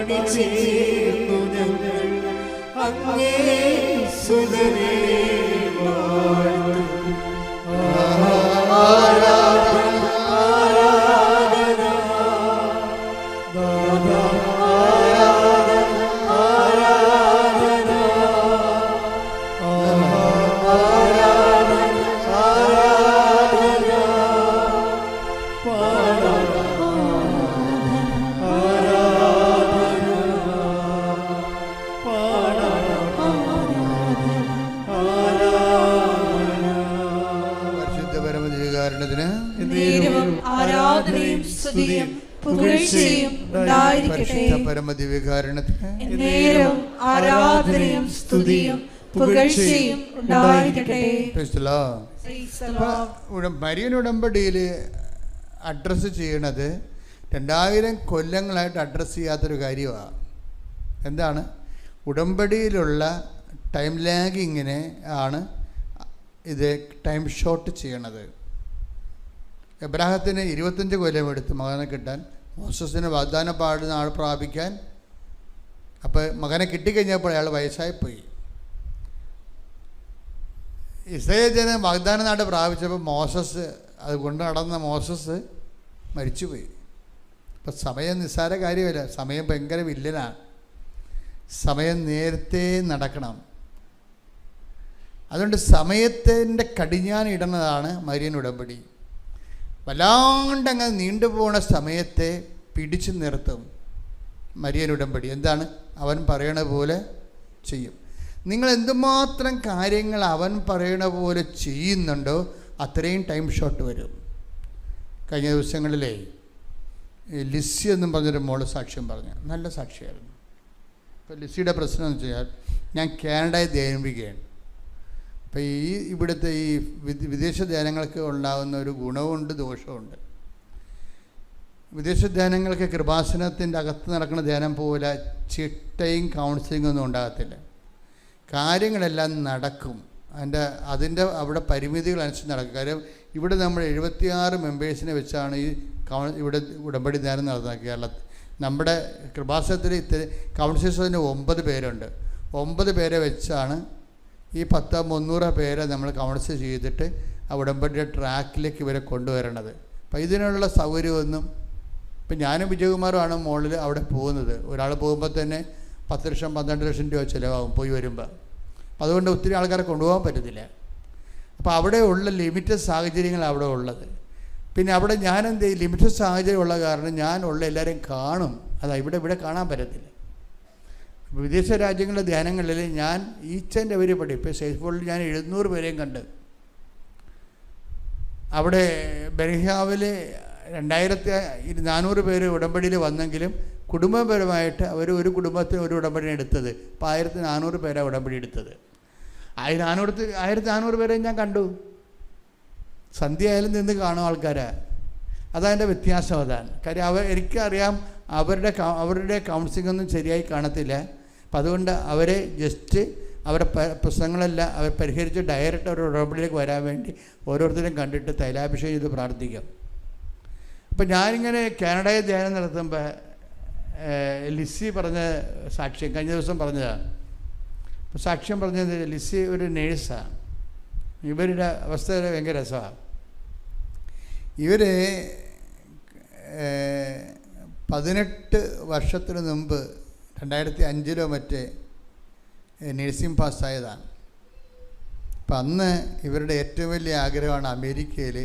അണിചേർന്നു ഞങ്ങൾ അങ്ങേ സുതനെ വാഴ്ത്തും. ആരാധന ആരാധന ദാദാ, ആരാധന ആരാധന ആരാധന ആരാധന പാടാം. ആരാധനയും സ്തുതിയും പുകഴ്ചയും ഉണ്ടായിരിക്കട്ടെ. പരമദിവ്യകാരുണ്യത്തിന് നേരവും ആരാധനയും സ്തുതിയും പുകഴ്ചയും ഉണ്ടായിരിക്കട്ടെ. മരിയൻ ഉടമ്പടിയിൽ അഡ്രസ്സ് ചെയ്യണത് 2000 കൊല്ലങ്ങളായിട്ട് അഡ്രസ്സ് ചെയ്യാത്തൊരു കാര്യമാണ്. എന്താണ്? ഉടമ്പടിയിലുള്ള ടൈം ലാഗിങ്ങിനെ ആണ് ഇത് ടൈം ഷോർട്ട് ചെയ്യണത്. എബ്രാഹത്തിന് 25 കൊല്ലം എടുത്ത് മകനെ കിട്ടാൻ, മോസസിന് വാഗ്ദാനം പാടുന്ന ആൾ പ്രാപിക്കാൻ. അപ്പോൾ മകനെ കിട്ടിക്കഴിഞ്ഞപ്പോൾ അയാൾ വയസ്സായിപ്പോയി. ഇസ്രായേൽ ജനം വാഗ്ദാന നാട് പ്രാപിച്ചപ്പോൾ മോസസ്, അത് കൊണ്ട് നടന്ന മോസസ് മരിച്ചുപോയി. അപ്പം സമയം നിസ്സാര കാര്യമല്ല. സമയം ഭയങ്കര വില്ലനാണ്. സമയം നേരത്തെ നടക്കണം. അതുകൊണ്ട് സമയത്തിൻ്റെ കടിഞ്ഞാൻ ഇടുന്നതാണ് മരിയൻ ഉടമ്പടി. വല്ലാണ്ടങ്ങനെ നീണ്ടുപോണ സമയത്തെ പിടിച്ചു നിർത്തും മരിയൻ ഉടമ്പടി. എന്താണ്? അവൻ പറയണ പോലെ ചെയ്യും. നിങ്ങൾ എന്തുമാത്രം കാര്യങ്ങൾ അവൻ പറയണ പോലെ ചെയ്യുന്നുണ്ടോ അത്രയും ടൈം ഷോട്ട് വരും. കഴിഞ്ഞ ദിവസങ്ങളിലേ ലിസി എന്നും പറഞ്ഞൊരു മോള് സാക്ഷ്യം പറഞ്ഞു. നല്ല സാക്ഷിയായിരുന്നു. ഇപ്പോൾ ലിസിയുടെ പ്രശ്നം എന്ന് വെച്ചാൽ, ഞാൻ കാനഡയിൽ ധ്യാനിപ്പിക്കുകയാണ്. അപ്പോൾ ഇവിടുത്തെ ഈ വിദേശ ധ്യാനങ്ങൾക്ക് ഉണ്ടാകുന്ന ഒരു ഗുണവുമുണ്ട് ദോഷമുണ്ട്. വിദേശ ധ്യാനങ്ങൾക്ക് കൃപാസനത്തിൻ്റെ അകത്ത് നടക്കുന്ന ധ്യാനം പോലെ ചിട്ടയും കൗൺസിലിംഗും ഒന്നും ഉണ്ടാകത്തില്ല. കാര്യങ്ങളെല്ലാം നടക്കും. അതിൻ്റെ അവിടെ പരിമിതികൾ അനുസരിച്ച് നടക്കും. കാര്യം ഇവിടെ നമ്മൾ 76 മെമ്പേഴ്സിനെ വെച്ചാണ് ഇവിടെ ഉടമ്പടി ധ്യാനം നടത്തുന്നത് കേരളത്തിൽ. നമ്മുടെ കൃപാസനത്തിൽ കൗൺസിലേഴ്സിന് 9 പേരുണ്ട്. 9 പേരെ വെച്ചാണ് ഈ 10-300 പേരെ നമ്മൾ കൗൺസിൽ ചെയ്തിട്ട് ആ ഉടമ്പടിയുടെ ട്രാക്കിലേക്ക് ഇവരെ കൊണ്ടുവരണത്. അപ്പം ഇതിനുള്ള സൗകര്യമൊന്നും, ഇപ്പം ഞാനും വിജയകുമാറുമാണ് മുകളിൽ അവിടെ പോകുന്നത്. ഒരാൾ പോകുമ്പോൾ തന്നെ 10 ലക്ഷം 12 ലക്ഷം രൂപ ചിലവാകും പോയി വരുമ്പോൾ. അതുകൊണ്ട് ഒത്തിരി ആൾക്കാരെ കൊണ്ടുപോകാൻ പറ്റത്തില്ല. അപ്പോൾ അവിടെ ഉള്ള ലിമിറ്റഡ് സാഹചര്യങ്ങൾ അവിടെ ഉള്ളത്. പിന്നെ അവിടെ ഞാനെന്ത് ചെയ്യും, ലിമിറ്റഡ് സാഹചര്യമുള്ള കാരണം ഞാനുള്ള എല്ലാവരെയും കാണും. അതാ ഇവിടെ കാണാൻ പറ്റത്തില്ല. വിദേശ രാജ്യങ്ങളിലെ ധ്യാനങ്ങളിൽ ഞാൻ ഈച്ചൻ്റെ പേര് പഠി. ഇപ്പോൾ സേഫ്ബോളിൽ ഞാൻ 700 പേരെയും കണ്ട്. അവിടെ ബെർഹാവിൽ 2400 പേര് ഉടമ്പടിയിൽ വന്നെങ്കിലും കുടുംബപരമായിട്ട് അവർ ഒരു കുടുംബത്തിന് ഒരു ഉടമ്പടി എടുത്തത്. ഇപ്പോൾ 1400 പേരാണ് ഉടമ്പടി എടുത്തത്. 1400 പേരെയും ഞാൻ കണ്ടു. സന്ധ്യ ആയാലും നിന്ന് കാണും ആൾക്കാരെ. അതതിൻ്റെ വ്യത്യാസം അതാണ്. കാര്യം എനിക്കറിയാം അവരുടെ കൗൺസിലിംഗ് ഒന്നും ശരിയായി കാണത്തില്ല. അപ്പം അതുകൊണ്ട് അവരെ ജസ്റ്റ് അവരുടെ പ്രശ്നങ്ങളെല്ലാം അവർ പരിഹരിച്ച് ഡയറക്റ്റ് അവരുടെ ഉടമ്പടിയിലേക്ക് വരാൻ വേണ്ടി ഓരോരുത്തരും കണ്ടിട്ട് തൈലാഭിഷേകം ചെയ്ത് പ്രാർത്ഥിക്കാം. അപ്പം ഞാനിങ്ങനെ കാനഡയിൽ ധ്യാനം നടത്തുമ്പോൾ ലിസി പറഞ്ഞ സാക്ഷ്യം കഴിഞ്ഞ ദിവസം പറഞ്ഞതാണ്. അപ്പോൾ സാക്ഷ്യം പറഞ്ഞത് ലിസി ഒരു നേഴ്സാണ്. ഇവരുടെ അവസ്ഥ ഭയങ്കര രസമാണ്. ഇവർ 18 വർഷത്തിന് മുമ്പ് 2005 മറ്റേ നഴ്സിംഗ് പാസ്സായതാണ്. അപ്പം അന്ന് ഇവരുടെ ഏറ്റവും വലിയ ആഗ്രഹമാണ് അമേരിക്കയിൽ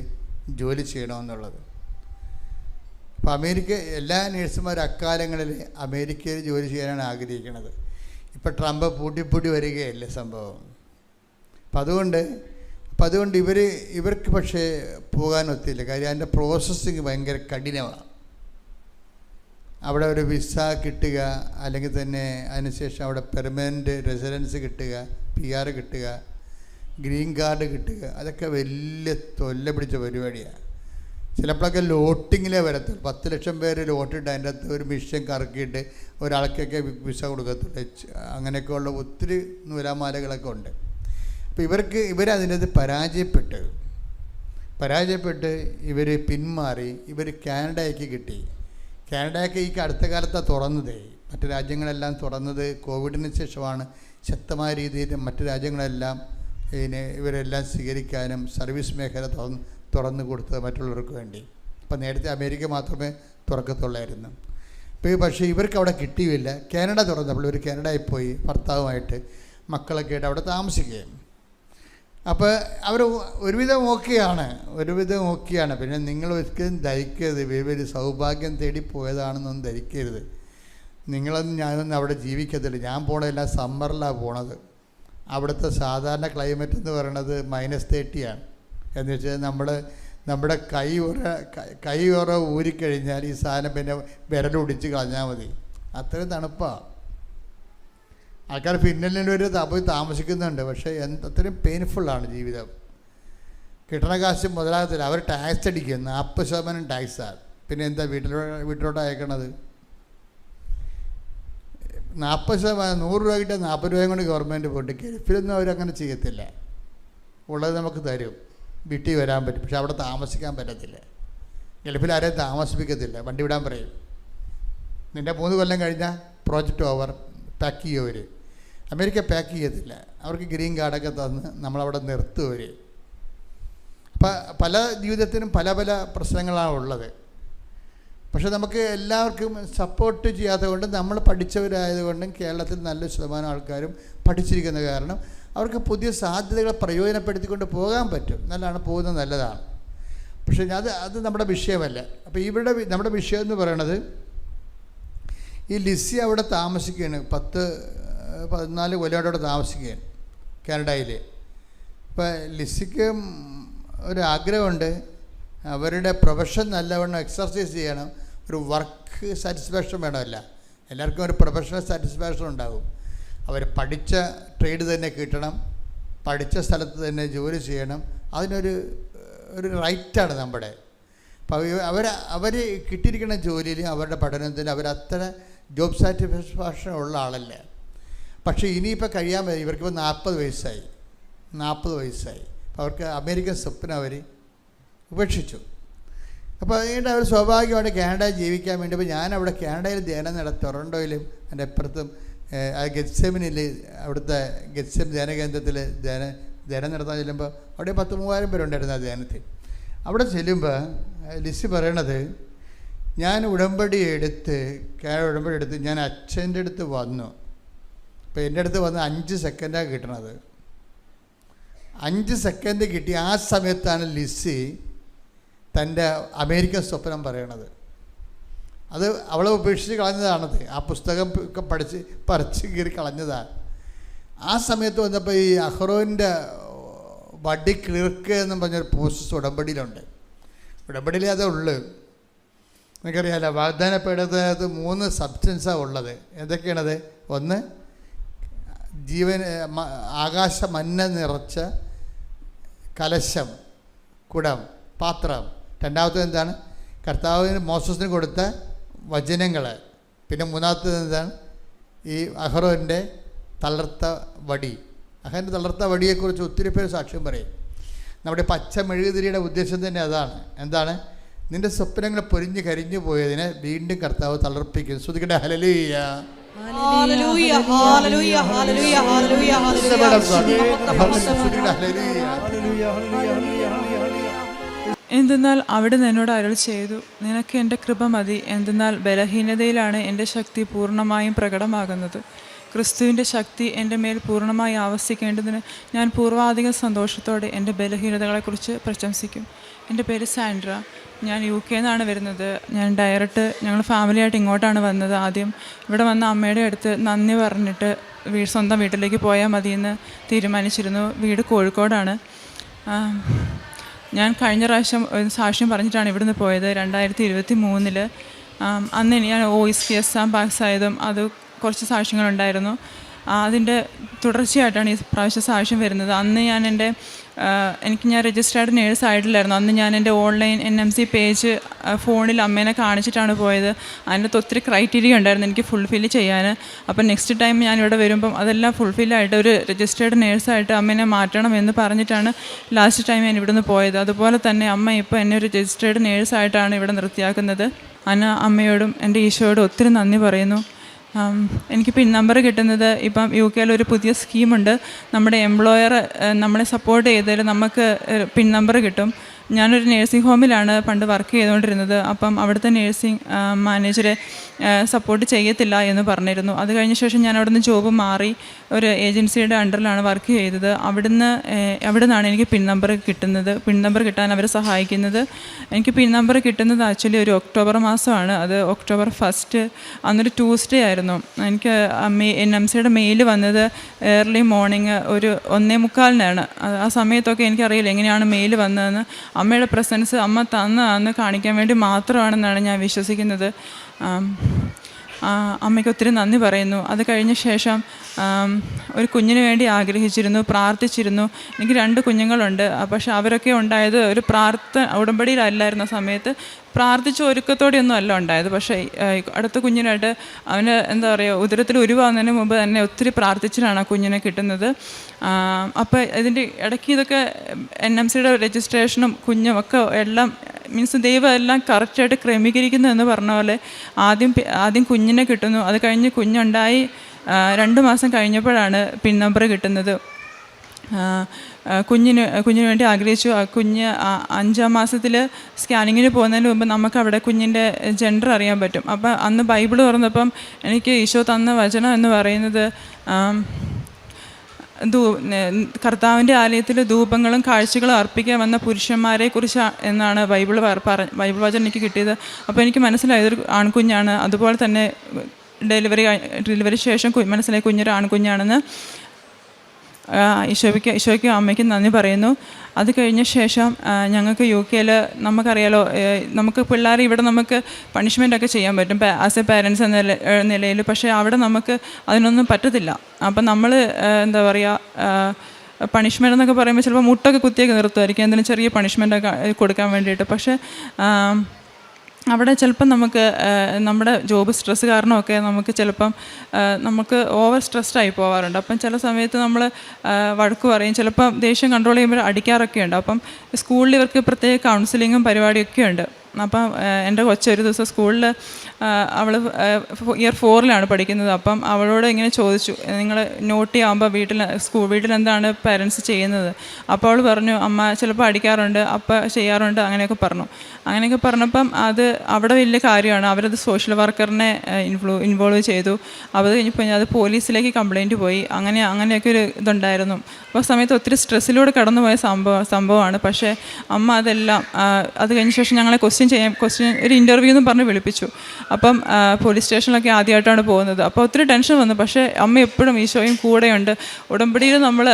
ജോലി ചെയ്യണമെന്നുള്ളത്. അപ്പോൾ എല്ലാ നേഴ്സുമാരും അക്കാലങ്ങളിൽ അമേരിക്കയിൽ ജോലി ചെയ്യാനാണ് ആഗ്രഹിക്കുന്നത്. ഇപ്പം ട്രംപ് പൂട്ടി വരികയല്ലേ സംഭവം. അപ്പം അതുകൊണ്ട് ഇവർക്ക് പക്ഷേ പോകാൻ ഒത്തില്ല. കാര്യം അതിൻ്റെ പ്രോസസ്സിങ് ഭയങ്കര കഠിനമാണ്. അവിടെ ഒരു വിസ കിട്ടുക, അല്ലെങ്കിൽ തന്നെ അതിനുശേഷം അവിടെ പെർമനൻറ്റ് റെസിഡൻസ് കിട്ടുക, PR കിട്ടുക, ഗ്രീൻ കാർഡ് കിട്ടുക, അതൊക്കെ വലിയ തൊല്ല പിടിച്ച പരിപാടിയാണ്. ചിലപ്പോഴൊക്കെ ലോട്ടിങ്ങിലേ വരത്തുള്ളൂ. 10 ലക്ഷം പേര് ലോട്ടിട്ട് അതിൻ്റെ അകത്ത് ഒരു മിഷൻ കറക്കിയിട്ട് ഒരാൾക്കൊക്കെ വിസ കൊടുക്കത്തുള്ളൂ. അങ്ങനെയൊക്കെയുള്ള ഒത്തിരി നൂലാമാലകളൊക്കെ ഉണ്ട്. അപ്പോൾ ഇവരതിനകത്ത് പരാജയപ്പെട്ട് ഇവർ പിന്മാറി. ഇവർ കാനഡയ്ക്ക് കിട്ടി. കാനഡയ്ക്ക് ഈ അടുത്ത കാലത്താണ് തുറന്നതേ. മറ്റ് രാജ്യങ്ങളെല്ലാം തുറന്നത് കോവിഡിന് ശേഷമാണ്. ശക്തമായ രീതിയിൽ മറ്റ് രാജ്യങ്ങളെല്ലാം ഇവരെല്ലാം സ്വീകരിക്കാനും സർവീസ് മേഖല തുറന്നു കൊടുത്തത് മറ്റുള്ളവർക്ക് വേണ്ടി. അപ്പം നേരത്തെ അമേരിക്ക മാത്രമേ തുറക്കത്തുള്ളായിരുന്നു. പക്ഷേ ഇവർക്ക് അവിടെ കിട്ടിയില്ല. കാനഡ തുറന്നപ്പോൾ ഇവർ കാനഡയിൽ പോയി ഭർത്താവുമായിട്ട് മക്കളൊക്കെ ആയിട്ട് അവിടെ താമസിക്കുകയും. അപ്പോൾ അവർ ഒരുവിധം ഓക്കെയാണ്. പിന്നെ നിങ്ങൾ ഒരിക്കലും ധരിക്കരുത് ഇവർ സൗഭാഗ്യം തേടി പോയതാണെന്നൊന്നും ധരിക്കരുത്. ഞാനൊന്നും അവിടെ ജീവിക്കത്തില്ല. ഞാൻ പോണതെല്ലാം സമ്മറിലാണ് പോണത്. അവിടുത്തെ സാധാരണ ക്ലൈമറ്റ് എന്ന് പറയുന്നത് -30 എന്ന് വെച്ചാൽ നമ്മുടെ കൈ ഉറ ഊരിക്കഴിഞ്ഞാൽ ഈ സാധനം പിന്നെ വിരലൊടിച്ച് കളഞ്ഞാൽ മതി. അത്രയും തണുപ്പാണ്. ആൾക്കാർ ഫിൻലൻഡിൽ പോയി താമസിക്കുന്നുണ്ട്. പക്ഷേ അത്രയും പെയിൻഫുള്ളാണ് ജീവിതം. കിട്ടണ കാശ് മുതലാകത്തില്ല. അവർ ടാക്സ് അടിക്കും. 40% ടാക്സാണ്. പിന്നെ എന്താ വീട്ടിലോട്ട് അയക്കണത്? 40%, 100 രൂപ കിട്ടിയാൽ 40 രൂപയും കൊണ്ട് ഗവൺമെൻറ് പോയിട്ട്. ഗൾഫിലൊന്നും അവരങ്ങനെ ചെയ്യത്തില്ല. ഉള്ളത് നമുക്ക് തരും, വീട്ടിൽ വരാൻ പറ്റും. പക്ഷെ അവിടെ താമസിക്കാൻ പറ്റത്തില്ല. ഗൾഫിൽ ആരെയും താമസിപ്പിക്കത്തില്ല, വണ്ടി വിടാൻ പറയും. നിൻ്റെ 3 കൊല്ലം കഴിഞ്ഞാൽ പ്രോജക്റ്റ് ഓവർ, പാക്ക് ചെയ്യുമവർ. അമേരിക്ക പാക്ക് ചെയ്യത്തില്ല. അവർക്ക് ഗ്രീൻ കാർഡൊക്കെ തന്ന് നമ്മളവിടെ നിർത്തുമവർ. അപ്പം പല ജീവിതത്തിനും പല പല പ്രശ്നങ്ങളാണ് ഉള്ളത്. പക്ഷെ നമുക്ക് എല്ലാവർക്കും സപ്പോർട്ട് ചെയ്യാത്തത് കൊണ്ട്, നമ്മൾ പഠിച്ചവരായതുകൊണ്ടും കേരളത്തിൽ നല്ലൊരു ശതമാനം ആൾക്കാരും പഠിച്ചിരിക്കുന്ന കാരണം അവർക്ക് പുതിയ സാധ്യതകളെ പ്രയോജനപ്പെടുത്തിക്കൊണ്ട് പോകാൻ പറ്റും. പോകുന്നത് നല്ലതാണ്. പക്ഷേ അത് നമ്മുടെ വിഷയമല്ല. അപ്പോൾ നമ്മുടെ വിഷയം എന്ന് പറയണത്, ഈ ലിസി അവിടെ താമസിക്കുകയാണ്. 10-14 കൊല്ലം അവിടെ താമസിക്കുകയാണ് കാനഡയിൽ. അപ്പോൾ ലിസിക്ക് ഒരാഗ്രഹമുണ്ട്, അവരുടെ പ്രൊഫഷൻ നല്ലവണ്ണം എക്സർസൈസ് ചെയ്യണം. ഒരു വർക്ക് സാറ്റിസ്ഫാക്ഷൻ വേണമല്ല, എല്ലാവർക്കും ഒരു പ്രൊഫഷണൽ സാറ്റിസ്ഫാക്ഷൻ ഉണ്ടാകും. അവർ പഠിച്ച ട്രേഡ് തന്നെ കിട്ടണം, പഠിച്ച സ്ഥലത്ത് തന്നെ ജോലി ചെയ്യണം. അതിനൊരു റൈറ്റാണ് നമ്മുടെ. അപ്പോൾ അവർ കിട്ടിയിരിക്കുന്ന ജോലിയിൽ, അവരുടെ പഠനത്തിൽ അവരത്ര ജോബ് സാറ്റിസ്ഫാക്ഷൻ ഉള്ള ആളല്ല. പക്ഷേ ഇനിയിപ്പോൾ കഴിയാൻ പറ്റും. ഇവർക്കിപ്പോൾ 40 വയസ്സായി. അപ്പോൾ അവർക്ക് അമേരിക്കൻ സ്വപ്നം അവർ ഉപേക്ഷിച്ചു. അപ്പോൾ അതുകൊണ്ട് അവർ സ്വാഭാവികമായിട്ട് കാനഡയിൽ ജീവിക്കാൻ വേണ്ടി. അപ്പോൾ ഞാനവിടെ കാനഡയിൽ ധ്യാനം ടൊറൻറ്റോയിലും എൻ്റെ അപ്പുറത്തും ഗെത്സെമിനിൽ, അവിടുത്തെ ഗെത്സെം ധ്യാന കേന്ദ്രത്തിൽ ധ്യാനം നടത്താൻ ചെല്ലുമ്പോൾ അവിടെ 10,000-3000 പേരുണ്ടായിരുന്നു ആ ധ്യാനത്തിൽ. അവിടെ ചെല്ലുമ്പോൾ ലിസി പറയണത്, ഞാൻ ഉടമ്പടി എടുത്ത് ഞാൻ അച്ഛൻ്റെ അടുത്ത് വന്നു. അപ്പോൾ എൻ്റെ അടുത്ത് വന്ന് 5 സെക്കൻഡാണ് കിട്ടണത്. 5 സെക്കൻഡ് കിട്ടി. ആ സമയത്താണ് ലിസി തൻ്റെ അമേരിക്കൻ സ്വപ്നം പറയണത്. അത് അവളെ ഉപേക്ഷിച്ച് കളഞ്ഞതാണത്. ആ പുസ്തകം ഒക്കെ പറിച്ച് കീറി കളഞ്ഞതാണ്. ആ സമയത്ത് വന്നപ്പോൾ ഈ അഹ്റോൻ്റെ വടി കിളിർക്ക് എന്നും പറഞ്ഞൊരു പ്രോസസ്സ് ഉടമ്പടിയിലുണ്ട്. ഉടമ്പടിയിൽ അതേ ഉള്ളു. നിങ്ങൾക്കറിയാമല്ലോ, വാഗ്ദാനപ്പെടുന്നത് 3 സബ്സ്റ്റൻസാണ് ഉള്ളത്. എന്തൊക്കെയാണത്? ഒന്ന്, ആകാശ മഞ്ഞ നിറച്ച കലശം, കുടം, പാത്രം. രണ്ടാമത്തത് എന്താണ്? കർത്താവിന് മോസസിന് കൊടുത്ത വചനങ്ങൾ. പിന്നെ മൂന്നാമത്തത് എന്താണ്? ഈ അഹ്റോൻ്റെ തളർത്ത വടി. അഹ്റോൻ്റെ തളർത്ത വടിയെക്കുറിച്ച് ഒത്തിരി പേര് സാക്ഷ്യം പറയും. നമ്മുടെ പച്ച മെഴുകുതിരിയുടെ ഉദ്ദേശം തന്നെ അതാണ്. എന്താണ്? നിൻ്റെ സ്വപ്നങ്ങൾ പൊരിഞ്ഞ് കരിഞ്ഞു പോയതിനെ വീണ്ടും കർത്താവ് തളർപ്പിക്കും. ശ്രുതിക്കട്ടെ ഹല്ലേലൂയ. എന്തെന്നാൽ അവിടുന്ന് എന്നോട് അരുൾ ചെയ്തു, നിനക്ക് എൻ്റെ കൃപ മതി. എന്തെന്നാൽ ബലഹീനതയിലാണ് എൻ്റെ ശക്തി പൂർണ്ണമായും പ്രകടമാകുന്നത്. ക്രിസ്തുവിൻ്റെ ശക്തി എൻ്റെ മേൽ പൂർണ്ണമായി ആവസിക്കേണ്ടതിന് ഞാൻ പൂർവാധികം സന്തോഷത്തോടെ എൻ്റെ ബലഹീനതകളെക്കുറിച്ച് പ്രശംസിക്കും. എൻ്റെ പേര് സാൻഡ്ര. ഞാൻ UK നിന്നാണ് വരുന്നത്. ഞാൻ ഞങ്ങൾ ഫാമിലിയായിട്ട് ഇങ്ങോട്ടാണ് വന്നത്. ആദ്യം ഇവിടെ വന്ന അമ്മയുടെ അടുത്ത് നന്ദി പറഞ്ഞിട്ട് സ്വന്തം വീട്ടിലേക്ക് പോയാൽ മതിയെന്ന് തീരുമാനിച്ചിരുന്നു. വീട് കോഴിക്കോടാണ്. ഞാൻ കഴിഞ്ഞ പ്രാവശ്യം ഒരു സാക്ഷ്യം പറഞ്ഞിട്ടാണ് ഇവിടുന്ന് പോയത്. 2023 അന്ന് ഞാൻ OSPS പാസ്സായതും അത് കുറച്ച് സാക്ഷ്യങ്ങളുണ്ടായിരുന്നു. അതിൻ്റെ തുടർച്ചയായിട്ടാണ് ഈ പ്രാവശ്യം സാക്ഷ്യം വരുന്നത്. അന്ന് ഞാൻ ഞാൻ രജിസ്റ്റേർഡ് നേഴ്സ് ആയിട്ടില്ലായിരുന്നു. അന്ന് ഞാൻ എൻ്റെ ഓൺലൈൻ NMC പേജ് ഫോണിൽ അമ്മേനെ കാണിച്ചിട്ടാണ് പോയത്. അതിനകത്ത് ഒത്തിരി ക്രൈറ്റീരിയ ഉണ്ടായിരുന്നു എനിക്ക് ഫുൾഫില്ല് ചെയ്യാൻ. അപ്പം നെക്സ്റ്റ് ടൈം ഞാനിവിടെ വരുമ്പം അതെല്ലാം ഫുൾഫില്ലായിട്ട് ഒരു രജിസ്റ്റേർഡ് നേഴ്സായിട്ട് അമ്മേനെ മാറ്റണം എന്ന് പറഞ്ഞിട്ടാണ് ലാസ്റ്റ് ടൈം ഞാൻ ഇവിടുന്ന് പോയത്. അതുപോലെ തന്നെ അമ്മ ഇപ്പോൾ എന്നെ ഒരു രജിസ്റ്റേർഡ് നേഴ്സായിട്ടാണ് ഇവിടെ നിർത്തിയാക്കുന്നത്. അമ്മയോടും എൻ്റെ ഈശോയോടും ഒത്തിരി നന്ദി പറയുന്നു. എനിക്ക് പിൻ നമ്പർ കിട്ടുന്നത് ഇപ്പം UK ഒരു പുതിയ സ്കീമുണ്ട്. നമ്മുടെ എംപ്ലോയർ നമ്മളെ സപ്പോർട്ട് ചെയ്തതിൽ നമുക്ക് പിൻ നമ്പർ കിട്ടും. ഞാനൊരു നേഴ്സിംഗ് ഹോമിലാണ് പണ്ട് വർക്ക് ചെയ്തുകൊണ്ടിരുന്നത്. അപ്പം അവിടുത്തെ നേഴ്സിംഗ് മാനേജറെ സപ്പോർട്ട് ചെയ്യത്തില്ല എന്ന് പറഞ്ഞിരുന്നു. അത് കഴിഞ്ഞ ശേഷം ഞാൻ അവിടുന്ന് ജോബ് മാറി ഒരു ഏജൻസിയുടെ അണ്ടറിലാണ് വർക്ക് ചെയ്തത്. അവിടെ നിന്നാണ് എനിക്ക് പിൻ നമ്പർ കിട്ടുന്നത്. പിൻ നമ്പർ കിട്ടാൻ അവർ സഹായിക്കുന്നത്. എനിക്ക് പിൻ നമ്പർ കിട്ടുന്നത് ആക്ച്വലി ഒരു ഒക്ടോബർ മാസമാണ്. അത് October 1 അന്നൊരു ട്യൂസ്ഡേ ആയിരുന്നു. എനിക്ക് NMCയുടെ മെയിൽ വന്നത് ഏർലി മോർണിംഗ് ഒരു 1:45 ആ സമയത്തൊക്കെ എനിക്കറിയില്ല എങ്ങനെയാണ് മെയിൽ വന്നതെന്ന്. അമ്മയുടെ പ്രസൻസ് അമ്മ തന്നതാണെന്ന് കാണിക്കാൻ വേണ്ടി മാത്രമാണെന്നാണ് ഞാൻ വിശ്വസിക്കുന്നത്. അമ്മയ്ക്ക് ഒത്തിരി നന്ദി പറയുന്നു. അത് കഴിഞ്ഞ ശേഷം ഒരു കുഞ്ഞിന് വേണ്ടി ആഗ്രഹിച്ചിരുന്നു, പ്രാർത്ഥിച്ചിരുന്നു. എനിക്ക് 2 കുഞ്ഞുങ്ങളുണ്ട്. പക്ഷെ അവരൊക്കെ ഉണ്ടായത് ഒരു ഉടമ്പടിയിലല്ലായിരുന്ന സമയത്ത് പ്രാർത്ഥിച്ച ഒരുക്കത്തോടെയൊന്നും അല്ല ഉണ്ടായത്. പക്ഷേ അടുത്ത കുഞ്ഞിനായിട്ട് അവന് എന്താ പറയുക, ഉദരത്തിൽ ഉരുവാകുന്നതിന് മുമ്പ് തന്നെ ഒത്തിരി പ്രാർത്ഥിച്ചിട്ടാണ് ആ കുഞ്ഞിനെ കിട്ടുന്നത്. അപ്പോൾ ഇതിൻ്റെ ഇടയ്ക്ക് ഇതൊക്കെ NMCയുടെ രജിസ്ട്രേഷനും കുഞ്ഞും ഒക്കെ എല്ലാം മീൻസ് ദൈവം എല്ലാം കറക്റ്റായിട്ട് ക്രമീകരിക്കുന്നു എന്ന് പറഞ്ഞ പോലെ ആദ്യം കുഞ്ഞിനെ കിട്ടുന്നു. അത് കഴിഞ്ഞ് കുഞ്ഞുണ്ടായി 2 മാസം കഴിഞ്ഞപ്പോഴാണ് പിൻ നമ്പർ കിട്ടുന്നത്. കുഞ്ഞിന് വേണ്ടി ആഗ്രഹിച്ചു. ആ കുഞ്ഞ് 5-ാം മാസത്തിൽ സ്കാനിങ്ങിന് പോകുന്നതിന് മുമ്പ് നമുക്കവിടെ കുഞ്ഞിൻ്റെ ജെൻഡർ അറിയാൻ പറ്റും. അപ്പം അന്ന് ബൈബിൾ തുറന്നപ്പം എനിക്ക് ഈശോ തന്ന വചനം എന്ന് പറയുന്നത് കർത്താവിൻ്റെ ആലയത്തിൽ ധൂപങ്ങളും കാഴ്ചകളും അർപ്പിക്കാൻ വന്ന പുരുഷന്മാരെക്കുറിച്ച് എന്നാണ് ബൈബിൾ വചനം എനിക്ക് കിട്ടിയത്. അപ്പോൾ എനിക്ക് മനസ്സിലായത് ഒരു ആൺകുഞ്ഞാണ്. അതുപോലെ തന്നെ ഡെലിവറി ശേഷം മനസ്സിലായി കുഞ്ഞൊരു ആൺകുഞ്ഞാണെന്ന്. ഈശോയ്ക്കും അമ്മയ്ക്കും നന്ദി പറയുന്നു. അത് കഴിഞ്ഞ ശേഷം ഞങ്ങൾക്ക് UK നമുക്കറിയാലോ, നമുക്ക് പിള്ളേർ ഇവിടെ നമുക്ക് പണിഷ്മെൻ്റൊക്കെ ചെയ്യാൻ പറ്റും ആസ് എ പാരൻസ് എന്ന നിലയിൽ. പക്ഷേ അവിടെ നമുക്ക് അതിനൊന്നും പറ്റത്തില്ല. അപ്പം നമ്മൾ എന്താ പറയുക, പണിഷ്മെൻ്റ് എന്നൊക്കെ പറയുമ്പോൾ ചിലപ്പോൾ മുട്ടൊക്കെ കുത്തിയൊക്കെ നിർത്തുമായിരിക്കും എന്തെങ്കിലും ചെറിയ പണിഷ്മെൻ്റൊക്കെ കൊടുക്കാൻ വേണ്ടിയിട്ട്. പക്ഷേ അവിടെ ചിലപ്പം നമുക്ക് നമ്മുടെ ജോബ് സ്ട്രെസ് കാരണമൊക്കെ നമുക്ക് ചിലപ്പം നമുക്ക് ഓവർ സ്ട്രെസ്ഡായി പോകാറുണ്ട്. അപ്പം ചില സമയത്ത് നമ്മൾ വഴക്ക് പറയും, ചിലപ്പം ദേഷ്യം കൺട്രോൾ ചെയ്യുമ്പോൾ അടിക്കാറൊക്കെ ഉണ്ട്. അപ്പം സ്കൂളിൽ ഇവർക്ക് പ്രത്യേക കൗൺസിലിങ്ങും പരിപാടിയൊക്കെ ഉണ്ട്. അപ്പം എൻ്റെ കൊച്ചൊരു ദിവസം സ്കൂളിൽ അവൾ ഇയർ 4 പഠിക്കുന്നത്. അപ്പം അവളോട് ഇങ്ങനെ ചോദിച്ചു, നിങ്ങൾ നോട്ട് ചെയ്യുമ്പോൾ വീട്ടിൽ എന്താണ് പാരൻസ് ചെയ്യുന്നത്? അപ്പോൾ അവൾ പറഞ്ഞു, അമ്മ ചിലപ്പോൾ അടിക്കാറുണ്ട്, അപ്പം ചെയ്യാറുണ്ട്, അങ്ങനെയൊക്കെ പറഞ്ഞപ്പം അത് അവിടെ വലിയ കാര്യമാണ്. അവരത് സോഷ്യൽ വർക്കറിനെ ഇൻവോൾവ് ചെയ്തു. അത് കഴിഞ്ഞപ്പോൾ അത് പോലീസിലേക്ക് കംപ്ലയിൻറ്റ് പോയി. അങ്ങനെയൊക്കെ ഒരു ഇതുണ്ടായിരുന്നു. അപ്പോൾ സമയത്ത് ഒത്തിരി സ്ട്രെസ്സിലൂടെ കടന്നുപോയ സംഭവമാണ്. പക്ഷേ അമ്മ അതെല്ലാം അത് കഴിഞ്ഞ ശേഷം ഞങ്ങളെ ക്വസ്റ്റ്യൻ ഒരു ഇൻ്റർവ്യൂ എന്നും പറഞ്ഞ് വിളിപ്പിച്ചു. അപ്പം പോലീസ് സ്റ്റേഷനിലൊക്കെ ആദ്യമായിട്ടാണ് പോകുന്നത്. അപ്പോൾ ഒത്തിരി ടെൻഷൻ വന്നു. പക്ഷേ അമ്മ എപ്പോഴും ഈശോയും കൂടെയുണ്ട്. ഉടമ്പടിയിൽ നമ്മൾ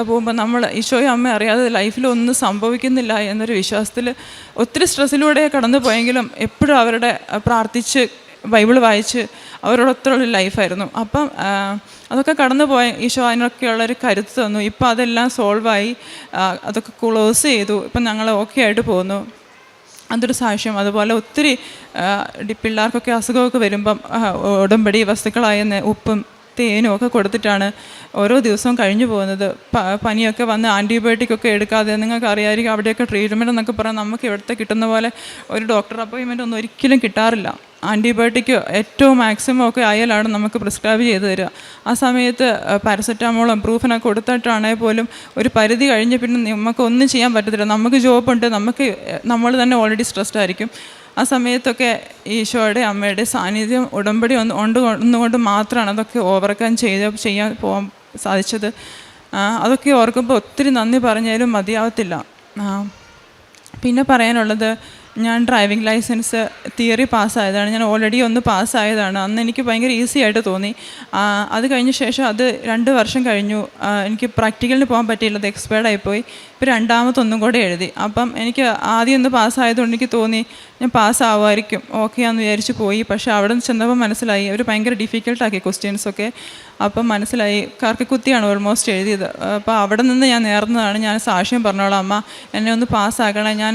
പോകുമ്പോൾ നമ്മൾ ഈശോയും അമ്മ അറിയാതെ ലൈഫിലൊന്നും സംഭവിക്കുന്നില്ല എന്നൊരു വിശ്വാസത്തിൽ ഒത്തിരി സ്ട്രെസ്സിലൂടെ കടന്നു പോയെങ്കിലും എപ്പോഴും അവരുടെ പ്രാർത്ഥിച്ച് ബൈബിൾ വായിച്ച് അവരോടൊത്തുള്ള ലൈഫായിരുന്നു. അപ്പം അതൊക്കെ കടന്നു പോയ ഈശോ അതിനൊക്കെയുള്ളൊരു കരുത്ത് തന്നു. ഇപ്പം അതെല്ലാം സോൾവായി, അതൊക്കെ ക്ലോസ് ചെയ്തു. ഇപ്പം ഞങ്ങൾ ഓക്കെ ആയിട്ട് പോകുന്നു. അതൊരു സാക്ഷ്യം. അതുപോലെ ഒത്തിരി പിള്ളേർക്കൊക്കെ അസുഖമൊക്കെ വരുമ്പം ഉടമ്പടി വസ്തുക്കളായ ഉപ്പും തേനും ഒക്കെ കൊടുത്തിട്ടാണ് ഓരോ ദിവസവും കഴിഞ്ഞു പോകുന്നത്. പനിയൊക്കെ വന്ന് ആൻറ്റിബയോട്ടിക്കൊക്കെ എടുക്കാതെ, നിങ്ങൾക്ക് അറിയാമായിരിക്കും അവിടെയൊക്കെ ട്രീറ്റ്മെൻറ്റ് എന്നൊക്കെ പറഞ്ഞാൽ നമുക്ക് ഇവിടുത്തെ കിട്ടുന്ന പോലെ ഒരു ഡോക്ടർ അപ്പോയിൻമെൻ്റ് ഒന്നും ഒരിക്കലും കിട്ടാറില്ല. ആൻറ്റിബയോട്ടിക് ഏറ്റവും മാക്സിമം ഒക്കെ ആയാലാണ് നമുക്ക് പ്രിസ്ക്രൈബ് ചെയ്ത് തരിക. ആ സമയത്ത് പാരസെറ്റാമോളും പ്രൂഫിനൊക്കെ കൊടുത്തിട്ടാണെങ്കിൽ പോലും ഒരു പരിധി കഴിഞ്ഞ് പിന്നെ നമുക്ക് ഒന്നും ചെയ്യാൻ പറ്റത്തില്ല. നമുക്ക് ജോബുണ്ട്, നമ്മൾ തന്നെ ഓൾറെഡി സ്ട്രെസ്ഡ് ആയിരിക്കും. ആ സമയത്തൊക്കെ ഈശോയുടെ അമ്മയുടെ സാന്നിധ്യം ഉടമ്പടി ഒന്നുകൊണ്ട് മാത്രമാണ് അതൊക്കെ ഓവർകം ചെയ്യാൻ പോകാൻ സാധിച്ചത്. അതൊക്കെ ഓർക്കുമ്പോൾ ഒത്തിരി നന്ദി പറഞ്ഞാലും മതിയാവത്തില്ല. പിന്നെ പറയാനുള്ളത്, ഞാൻ ഡ്രൈവിംഗ് ലൈസൻസ് തിയറി പാസ്സായതാണ്. ഞാൻ ഓൾറെഡി ഒന്ന് പാസ്സായതാണ്. അന്ന് എനിക്ക് ഭയങ്കര ഈസി ആയിട്ട് തോന്നി. അത് കഴിഞ്ഞ ശേഷം അത് 2 വർഷം കഴിഞ്ഞു. എനിക്ക് പ്രാക്ടിക്കലിന് പോകാൻ പറ്റിയില്ല, അത് എക്സ്പയർഡ് ആയിപ്പോയി. ഇപ്പോൾ രണ്ടാമതൊന്നും കൂടെ എഴുതി. അപ്പം എനിക്ക് ആദ്യം ഒന്ന് പാസ്സായതുകൊണ്ട് എനിക്ക് തോന്നി ഞാൻ പാസ്സാവുമായിരിക്കും, ഓക്കെ ആണെന്ന് വിചാരിച്ച് പോയി. പക്ഷേ അവിടെ നിന്ന് ചെന്നപ്പോൾ മനസ്സിലായി അവർ ഭയങ്കര ഡിഫിക്കൽട്ടാക്കി ക്വസ്റ്റ്യൻസൊക്കെ. അപ്പം മനസ്സിലായി കറക്കിക്കുത്തിയാണ് ഓൾമോസ്റ്റ് എഴുതിയത്. അപ്പോൾ അവിടെ നിന്ന് ഞാൻ നേർന്നതാണ്. ഞാൻ സാക്ഷ്യം പറഞ്ഞോളാം, അമ്മ എന്നെ ഒന്ന് പാസ്സാക്കണം, ഞാൻ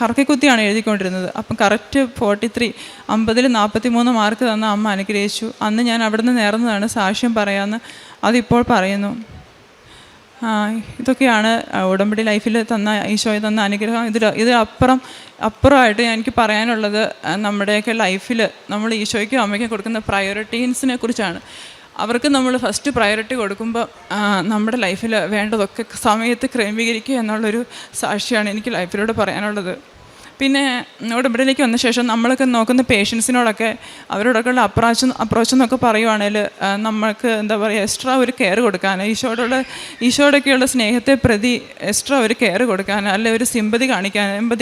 കറക്കിക്കുത്തിയാണ് എഴുതിക്കൊണ്ടിരുന്നത്. അപ്പം കറക്റ്റ് 43 50-ൽ 43 മാർക്ക് തന്ന അമ്മ അനുഗ്രഹിച്ചു. അന്ന് ഞാൻ അവിടെ നിന്ന് നേർന്നതാണ്, സാക്ഷ്യം പറയാമെന്ന് അതിപ്പോൾ പറയുന്നു. ഇതൊക്കെയാണ് ഉടമ്പടി ലൈഫിൽ തന്ന ഈശോയെ തന്ന അനുഗ്രഹം. അപ്പുറമായിട്ട് എനിക്ക് പറയാനുള്ളത് നമ്മുടെയൊക്കെ ലൈഫിൽ നമ്മൾ ഈശോയ്ക്കും അമ്മയ്ക്കും കൊടുക്കുന്ന പ്രയോറിറ്റീസിനെ കുറിച്ചാണ്. അവർക്ക് നമ്മൾ ഫസ്റ്റ് പ്രയോറിറ്റി കൊടുക്കുമ്പോൾ നമ്മുടെ ലൈഫിൽ വേണ്ടതൊക്കെ സമയത്ത് ക്രമീകരിക്കുക എന്നുള്ളൊരു സാക്ഷിയാണ് എനിക്ക് ലൈഫിലൂടെ പറയാനുള്ളത്. പിന്നെ ഉടമ്പടിയിലേക്ക് വന്ന ശേഷം നമ്മളൊക്കെ നോക്കുന്ന പേഷ്യൻസിനോടൊക്കെ അവരോടൊക്കെയുള്ള അപ്രോച്ച് എന്നൊക്കെ പറയുവാണെങ്കിൽ നമ്മൾക്ക് എന്താ പറയുക, എക്സ്ട്രാ ഒരു കെയർ കൊടുക്കാൻ, ഈശോയോടൊക്കെയുള്ള സ്നേഹത്തെ പ്രതി എക്സ്ട്രാ ഒരു കെയർ കൊടുക്കാൻ, അല്ലെ ഒരു എമ്പതി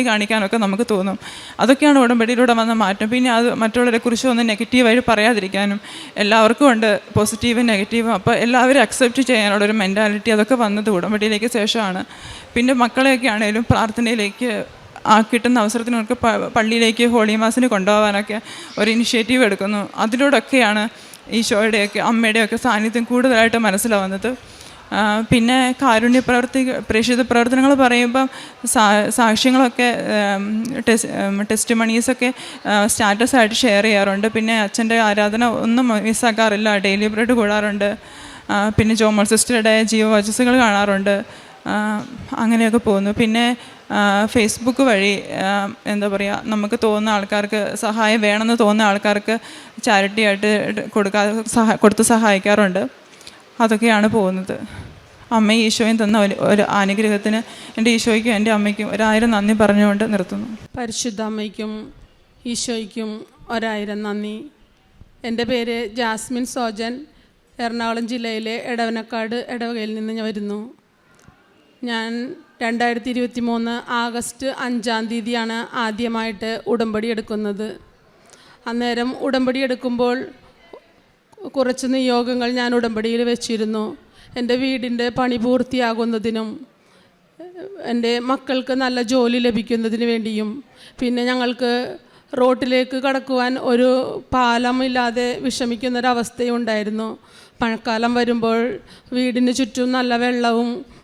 കാണിക്കാനൊക്കെ നമുക്ക് തോന്നും. അതൊക്കെയാണ് ഉടമ്പടിയിലൂടെ വന്ന മാറ്റം. പിന്നെ അത് മറ്റുള്ളവരെ കുറിച്ച് ഒന്നും നെഗറ്റീവായിട്ട് പറയാതിരിക്കാനും, എല്ലാവർക്കും ഉണ്ട് പോസിറ്റീവും നെഗറ്റീവും. അപ്പോൾ എല്ലാവരും അക്സെപ്റ്റ് ചെയ്യാനുള്ളൊരു മെൻറ്റാലിറ്റി അതൊക്കെ വന്നത് ഉടമ്പടിയിലേക്ക് ശേഷമാണ്. പിന്നെ മക്കളെയൊക്കെ ആണെങ്കിലും പ്രാർത്ഥനയിലേക്ക് കിട്ടുന്ന അവസരത്തിന് അവർക്ക് പള്ളിയിലേക്ക് ഹോളി മാസിന് കൊണ്ടുപോകാനൊക്കെ ഒരു ഇനിഷ്യേറ്റീവ് എടുക്കുന്നു. അതിലൂടെയൊക്കെയാണ് ഈശോയുടെയൊക്കെ അമ്മയുടെയൊക്കെ സാന്നിധ്യം കൂടുതലായിട്ട് മനസ്സിലാവുന്നത്. പിന്നെ കാരുണ്യ പ്രേക്ഷിത പ്രവർത്തനങ്ങൾ പറയുമ്പം സാക്ഷ്യങ്ങളൊക്കെ ടെസ്റ്റ് മണീസൊക്കെ സ്റ്റാറ്റസായിട്ട് ഷെയർ ചെയ്യാറുണ്ട്. പിന്നെ അച്ഛൻ്റെ ആരാധന ഒന്നും മിസ്സാക്കാറില്ല, ഡെയിലി ബ്രെഡ് കൂടാറുണ്ട്. പിന്നെ ജോമോൾ സിസ്റ്ററുടെ ജീവവചസ്സുകൾ കാണാറുണ്ട്. അങ്ങനെയൊക്കെ പോകുന്നു. പിന്നെ ഫേസ്ബുക്ക് വഴി എന്താ പറയുക, നമുക്ക് തോന്നുന്ന ആൾക്കാർക്ക് സഹായം വേണമെന്ന് തോന്നുന്ന ആൾക്കാർക്ക് ചാരിറ്റി ആയിട്ട് കൊടുത്ത് സഹായിക്കാറുണ്ട്. അതൊക്കെയാണ് പോകുന്നത്. അമ്മയും ഈശോയും തന്ന ഒരു അനുഗ്രഹത്തിന് എൻ്റെ ഈശോയ്ക്കും എൻ്റെ അമ്മയ്ക്കും 1000 നന്ദി പറഞ്ഞുകൊണ്ട് നിർത്തുന്നു. പരിശുദ്ധ അമ്മയ്ക്കും ഈശോയ്ക്കും 1000 നന്ദി. എൻ്റെ പേര് ജാസ്മിൻ സോജൻ. എറണാകുളം ജില്ലയിലെ എടവനക്കാട് ഇടവകയിൽ നിന്ന് ഞാൻ വരുന്നു. ഞാൻ 2023 ആഗസ്റ്റ് 5-ാം തീയതിയാണ് ആദ്യമായിട്ട് ഉടമ്പടി എടുക്കുന്നത്. അന്നേരം ഉടമ്പടി എടുക്കുമ്പോൾ കുറച്ച് നിയോഗങ്ങൾ ഞാൻ ഉടമ്പടിയിൽ വെച്ചിരുന്നു. എൻ്റെ വീടിൻ്റെ പണി പൂർത്തിയാകുന്നതിനും, എൻ്റെ മക്കൾക്ക് നല്ല ജോലി ലഭിക്കുന്നതിന് വേണ്ടിയും, പിന്നെ ഞങ്ങൾക്ക് റോട്ടിലേക്ക് കടക്കുവാൻ ഒരു പാലമില്ലാതെ വിഷമിക്കുന്നൊരവസ്ഥയുണ്ടായിരുന്നു. മഴക്കാലം വരുമ്പോൾ വീടിന് ചുറ്റും നല്ല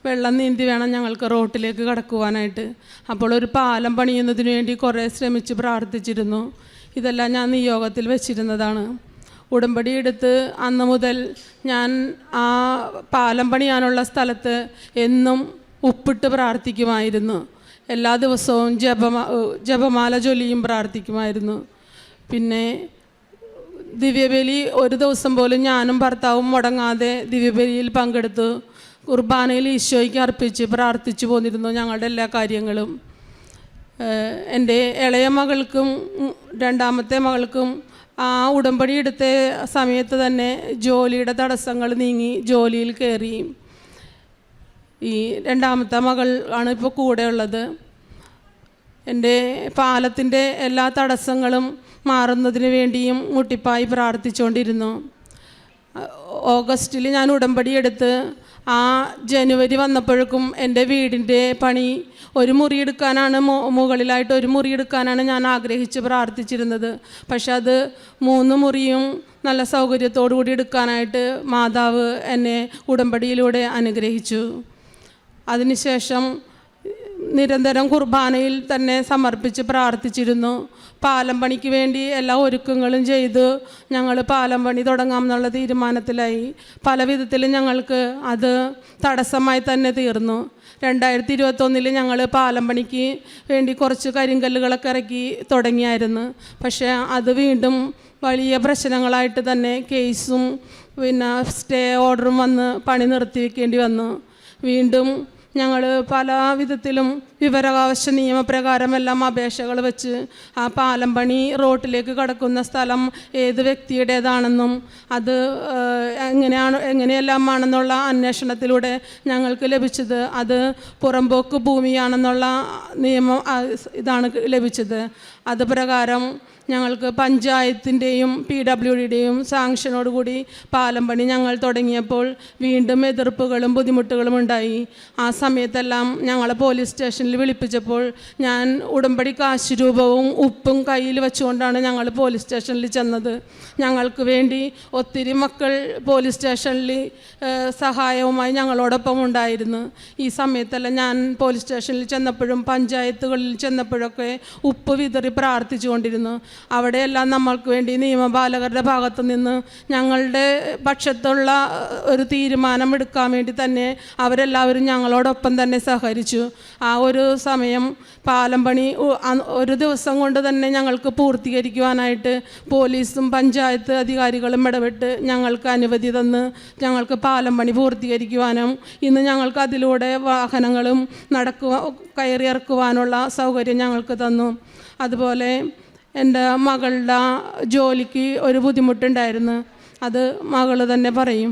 വെള്ളം നീന്തി വേണം ഞങ്ങൾക്ക് റോട്ടിലേക്ക് കടക്കുവാനായിട്ട്. അപ്പോൾ ഒരു പാലം പണിയുന്നതിന് വേണ്ടി കുറേ ശ്രമിച്ച് പ്രാർത്ഥിച്ചിരുന്നു. ഇതെല്ലാം ഞാൻ നിയോഗത്തിൽ വെച്ചിരുന്നതാണ്. ഉടമ്പടി എടുത്ത് അന്ന് മുതൽ ഞാൻ ആ പാലം പണിയാനുള്ള സ്ഥലത്ത് എന്നും ഉപ്പിട്ട് പ്രാർത്ഥിക്കുമായിരുന്നു. എല്ലാ ദിവസവും ജപമാല ചൊല്ലിയും പ്രാർത്ഥിക്കുമായിരുന്നു. പിന്നെ ദിവ്യബലി ഒരു ദിവസം പോലും ഞാനും ഭർത്താവും മുടങ്ങാതെ ദിവ്യബലിയിൽ പങ്കെടുത്തു കുർബാനയിൽ ഈശോയ്ക്ക് അർപ്പിച്ച് പ്രാർത്ഥിച്ചു പോന്നിരുന്നു ഞങ്ങളുടെ എല്ലാ കാര്യങ്ങളും. എൻ്റെ ഇളയ മകൾക്കും രണ്ടാമത്തെ മകൾക്കും ആ ഉടമ്പടി എടുത്ത സമയത്ത് തന്നെ ജോലിയുടെ തടസ്സങ്ങൾ നീങ്ങി ജോലിയിൽ കയറി. ഈ രണ്ടാമത്തെ മകൾ ആണ് ഇപ്പോൾ കൂടെ ഉള്ളത്. എൻ്റെ പാലത്തിൻ്റെ എല്ലാ തടസ്സങ്ങളും മാറുന്നതിന് വേണ്ടിയും മുട്ടിപ്പായി പ്രാർത്ഥിച്ചുകൊണ്ടിരുന്നു. ഓഗസ്റ്റിൽ ഞാൻ ഉടമ്പടി എടുത്ത് ആ ജനുവരി വന്നപ്പോഴേക്കും എൻ്റെ വീടിൻ്റെ പണി ഒരു മുറി എടുക്കാനാണ്, മുകളിലായിട്ട് ഒരു മുറി എടുക്കാനാണ് ഞാൻ ആഗ്രഹിച്ച് പ്രാർത്ഥിച്ചിരുന്നത്. പക്ഷെ അത് 3 മുറിയും നല്ല സൗകര്യത്തോടു കൂടി എടുക്കാനായിട്ട് മാതാവ് എന്നെ ഉടമ്പടിയിലൂടെ അനുഗ്രഹിച്ചു. അതിനുശേഷം നിരന്തരം കുർബാനയിൽ തന്നെ സമർപ്പിച്ച് പ്രാർത്ഥിച്ചിരുന്നു. പാലം പണിക്ക് വേണ്ടി എല്ലാ ഒരുക്കങ്ങളും ചെയ്ത് ഞങ്ങൾ പാലം പണി തുടങ്ങാം എന്നുള്ള തീരുമാനത്തിലായി. പല വിധത്തിലും ഞങ്ങൾക്ക് അത് തടസ്സമായി തന്നെ തീർന്നു. 2021 ഞങ്ങൾ പാലം പണിക്ക് വേണ്ടി കുറച്ച് കരിങ്കല്ലുകളൊക്കെ ഇറക്കി തുടങ്ങിയായിരുന്നു. പക്ഷേ അത് വീണ്ടും വലിയ പ്രശ്നങ്ങളായിട്ട് തന്നെ കേസും പിന്നെ സ്റ്റേ ഓർഡറും വന്ന് പണി നിർത്തി വയ്ക്കേണ്ടി വന്നു. വീണ്ടും ഞങ്ങൾ പല വിധത്തിലും വിവരാവകാശ നിയമപ്രകാരമെല്ലാം അപേക്ഷകൾ വെച്ച് ആ പാലം പണി റോട്ടിലേക്ക് കടക്കുന്ന സ്ഥലം ഏത് വ്യക്തിയുടേതാണെന്നും അത് എങ്ങനെയെല്ലാമാണെന്നുള്ള അന്വേഷണത്തിലൂടെ ഞങ്ങൾക്ക് ലഭിച്ചത് അത് പുറമ്പോക്ക് ഭൂമിയാണെന്നുള്ള നിയമം ഇതാണ് ലഭിച്ചത്. അത് പ്രകാരം ഞങ്ങൾക്ക് പഞ്ചായത്തിൻ്റെയും PWDയുടെയും സാങ്ഷനോടുകൂടി പാലം പണി ഞങ്ങൾ തുടങ്ങിയപ്പോൾ വീണ്ടും എതിർപ്പുകളും ബുദ്ധിമുട്ടുകളും ഉണ്ടായി. ആ സമയത്തെല്ലാം ഞങ്ങളെ പോലീസ് സ്റ്റേഷനിൽ വിളിപ്പിച്ചപ്പോൾ ഞാൻ ഉടമ്പടി കാശ് രൂപവും ഉപ്പും കയ്യിൽ വെച്ചുകൊണ്ടാണ് ഞങ്ങൾ പോലീസ് സ്റ്റേഷനിൽ ചെന്നത്. ഞങ്ങൾക്ക് വേണ്ടി ഒത്തിരി മക്കൾ പോലീസ് സ്റ്റേഷനിൽ സഹായവുമായി ഞങ്ങളോടൊപ്പം ഉണ്ടായിരുന്നു. ഈ സമയത്തെല്ലാം ഞാൻ പോലീസ് സ്റ്റേഷനിൽ ചെന്നപ്പോഴും പഞ്ചായത്തുകളിൽ ചെന്നപ്പോഴൊക്കെ ഉപ്പ് വിതറി പ്രാർത്ഥിച്ചു കൊണ്ടിരുന്നു. അവിടെയെല്ലാം നമ്മൾക്ക് വേണ്ടി നിയമപാലകരുടെ ഭാഗത്തു നിന്ന് ഞങ്ങളുടെ പക്ഷത്തുള്ള ഒരു തീരുമാനം എടുക്കാൻ വേണ്ടി തന്നെ അവരെല്ലാവരും ഞങ്ങളോടൊപ്പം തന്നെ സഹകരിച്ചു. ആ ഒരു സമയം പാലം പണി ഒരു ദിവസം കൊണ്ട് തന്നെ ഞങ്ങൾക്ക് പൂർത്തീകരിക്കുവാനായിട്ട് പോലീസും പഞ്ചായത്ത് അധികാരികളും ഇടപെട്ട് ഞങ്ങൾക്ക് അനുമതി തന്ന് ഞങ്ങൾക്ക് പാലം പണി പൂർത്തീകരിക്കുവാനും ഇന്ന് ഞങ്ങൾക്ക് അതിലൂടെ വാഹനങ്ങളും കയറിയിറക്കുവാനുള്ള സൗകര്യം ഞങ്ങൾക്ക് തന്നു. അതുപോലെ എൻ്റെ മകളുടെ ജോലിക്ക് ഒരു ബുദ്ധിമുട്ടുണ്ടായിരുന്നു, അത് മകൾ തന്നെ പറയും.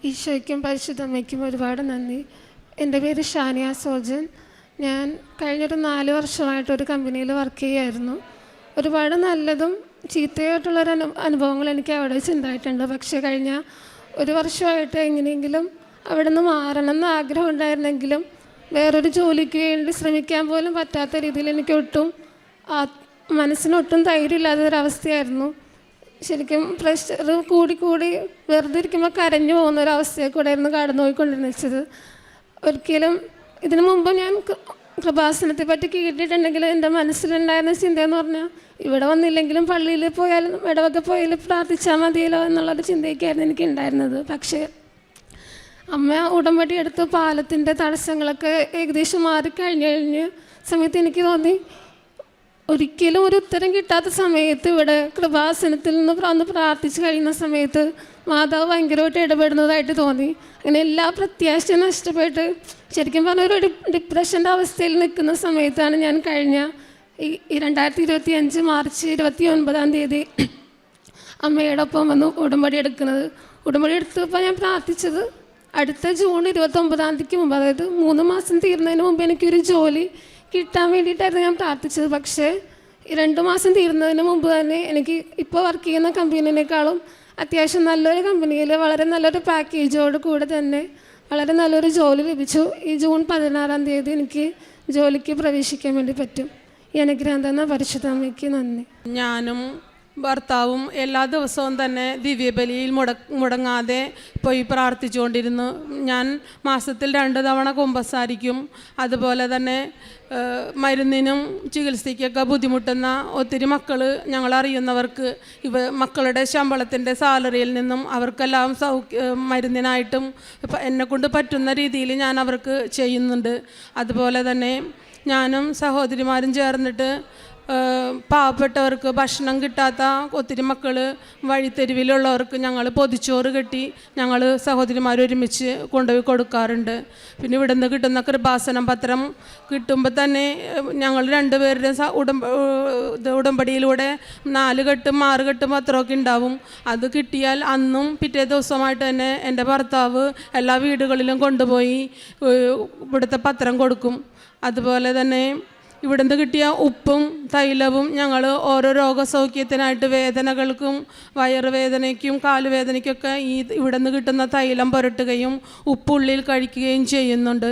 ഈശോയ്ക്കും പരിശുദ്ധമ്മയ്ക്കും ഒരുപാട് നന്ദി. എൻ്റെ പേര് ഷാനിയ സോജൻ. ഞാൻ കഴിഞ്ഞൊരു 4 വർഷമായിട്ടൊരു കമ്പനിയിൽ വർക്ക് ചെയ്യുമായിരുന്നു. ഒരുപാട് നല്ലതും ചീത്തയായിട്ടുള്ളൊരു അനുഭവങ്ങൾ എനിക്ക് അവിടെ വെച്ച് ഉണ്ടായിട്ടുണ്ട്. പക്ഷേ കഴിഞ്ഞ 1 വർഷമായിട്ട് എങ്ങനെയെങ്കിലും അവിടെ നിന്ന് മാറണം എന്ന് ആഗ്രഹം ഉണ്ടായിരുന്നെങ്കിലും വേറൊരു ജോലിക്ക് വേണ്ടി ശ്രമിക്കാൻ പോലും പറ്റാത്ത രീതിയിൽ എനിക്ക് മനസ്സിനൊട്ടും ധൈര്യമില്ലാത്തൊരവസ്ഥയായിരുന്നു. ശരിക്കും പ്രഷർ കൂടി വെറുതെ ഇരിക്കുമ്പോൾ കരഞ്ഞു പോകുന്ന ഒരവസ്ഥയെ കൂടെ ആയിരുന്നു കടന്നു പോയിക്കൊണ്ടിരുന്നത്. ഒരിക്കലും ഇതിനു മുമ്പ് ഞാൻ കൃപാസനത്തെ പറ്റി കേട്ടിട്ടുണ്ടെങ്കിൽ എൻ്റെ മനസ്സിലുണ്ടായിരുന്ന ചിന്തയെന്ന് പറഞ്ഞാൽ ഇവിടെ വന്നില്ലെങ്കിലും പള്ളിയിൽ പോയാലും ഇടവക പോയാലും പ്രാർത്ഥിച്ചാൽ മതിയല്ലോ എന്നുള്ളൊരു ചിന്തയൊക്കെയായിരുന്നു എനിക്ക് ഉണ്ടായിരുന്നത്. പക്ഷേ അമ്മ ഉടമ്പടി എടുത്ത് പാലത്തിൻ്റെ തടസ്സങ്ങളൊക്കെ ഏകദേശം മാറിക്കഴിഞ്ഞ സമയത്ത് എനിക്ക് തോന്നി ഒരിക്കലും ഒരു ഉത്തരം കിട്ടാത്ത സമയത്ത് ഇവിടെ കൃപാസനത്തിൽ നിന്ന് പ്രാർത്ഥിച്ച് കഴിയുന്ന സമയത്ത് മാതാവ് ഭയങ്കരമായിട്ട് ഇടപെടുന്നതായിട്ട് തോന്നി. അങ്ങനെ എല്ലാ പ്രത്യാശയും നഷ്ടപ്പെട്ട് ശരിക്കും പറഞ്ഞ ഒരു ഡിപ്രഷൻ്റെ അവസ്ഥയിൽ നിൽക്കുന്ന സമയത്താണ് ഞാൻ കഴിഞ്ഞ ഈ 2025 മാർച്ച് 29 അമ്മയോടൊപ്പം വന്ന് ഉടമ്പടി എടുക്കുന്നത്. ഉടമ്പടി എടുത്തപ്പോൾ ഞാൻ പ്രാർത്ഥിച്ചത് അടുത്ത ജൂൺ 29 മുമ്പ്, അതായത് 3 മാസം തീർന്നതിന് മുമ്പ് എനിക്കൊരു ജോലി കിട്ടാൻ വേണ്ടിയിട്ടായിരുന്നു ഞാൻ പ്രാർത്ഥിച്ചത്. പക്ഷേ 2 മാസം തീർന്നതിന് മുമ്പ് തന്നെ എനിക്ക് ഇപ്പോൾ വർക്ക് ചെയ്യുന്ന കമ്പനീനേക്കാളും അത്യാവശ്യം നല്ലൊരു കമ്പനിയിൽ വളരെ നല്ലൊരു പാക്കേജോട് കൂടെ തന്നെ വളരെ നല്ലൊരു ജോലി ലഭിച്ചു. ഈ ജൂൺ 16 എനിക്ക് ജോലിക്ക് പ്രവേശിക്കാൻ വേണ്ടി പറ്റും. ഈ അനുഗ്രഹം തന്ന പരിശുദ്ധ അമ്മയ്ക്ക് നന്ദി. ഞാനും ഭർത്താവും എല്ലാ ദിവസവും തന്നെ ദിവ്യബലിയിൽ മുടങ്ങാതെ പോയി പ്രാർത്ഥിച്ചുകൊണ്ടിരുന്നു. ഞാൻ മാസത്തിൽ 2 തവണ കുമ്പസാരിക്കും. അതുപോലെ തന്നെ മരുന്നിനും ചികിത്സയ്ക്കൊക്കെ ബുദ്ധിമുട്ടുന്ന ഒത്തിരി മക്കൾ ഞങ്ങളറിയുന്നവർക്ക് മക്കളുടെ ശമ്പളത്തിൻ്റെ സാലറിയിൽ നിന്നും അവർക്കെല്ലാം മരുന്നിനായിട്ടും എന്നെക്കൊണ്ട് പറ്റുന്ന രീതിയിൽ ഞാൻ അവർക്ക് ചെയ്യുന്നുണ്ട്. അതുപോലെ തന്നെ ഞാനും സഹോദരിമാരും ചേർന്നിട്ട് പാവപ്പെട്ടവർക്ക് ഭക്ഷണം കിട്ടാത്ത ഒത്തിരി മക്കൾ വഴിത്തെരുവിലുള്ളവർക്ക് ഞങ്ങൾ പൊതിച്ചോറ് കെട്ടി ഞങ്ങൾ സഹോദരിമാർ ഒരുമിച്ച് കൊണ്ടുപോയി കൊടുക്കാറുണ്ട്. പിന്നെ ഇവിടെ നിന്ന് കിട്ടുന്ന കൃപാസനം പത്രം കിട്ടുമ്പോൾ തന്നെ ഞങ്ങൾ 2 പേരുടെ ഉടമ്പടിയിലൂടെ 4 കെട്ടും 6 കെട്ടും പത്രമൊക്കെ ഉണ്ടാവും. അത് കിട്ടിയാൽ അന്നും പിറ്റേ ദിവസമായിട്ട് തന്നെ എൻ്റെ ഭർത്താവ് എല്ലാ വീടുകളിലും കൊണ്ടുപോയി ഇവിടുത്തെ പത്രം കൊടുക്കും. അതുപോലെ തന്നെ ഇവിടുന്ന് കിട്ടിയ ഉപ്പും തൈലവും ഞങ്ങൾ ഓരോ രോഗസൗഖ്യത്തിനായിട്ട് വേദനകൾക്കും വയറുവേദനയ്ക്കും കാലുവേദനയ്ക്കൊക്കെ ഇവിടെ നിന്ന് കിട്ടുന്ന തൈലം പുരട്ടുകയും ഉപ്പുള്ളിൽ കഴിക്കുകയും ചെയ്യുന്നുണ്ട്.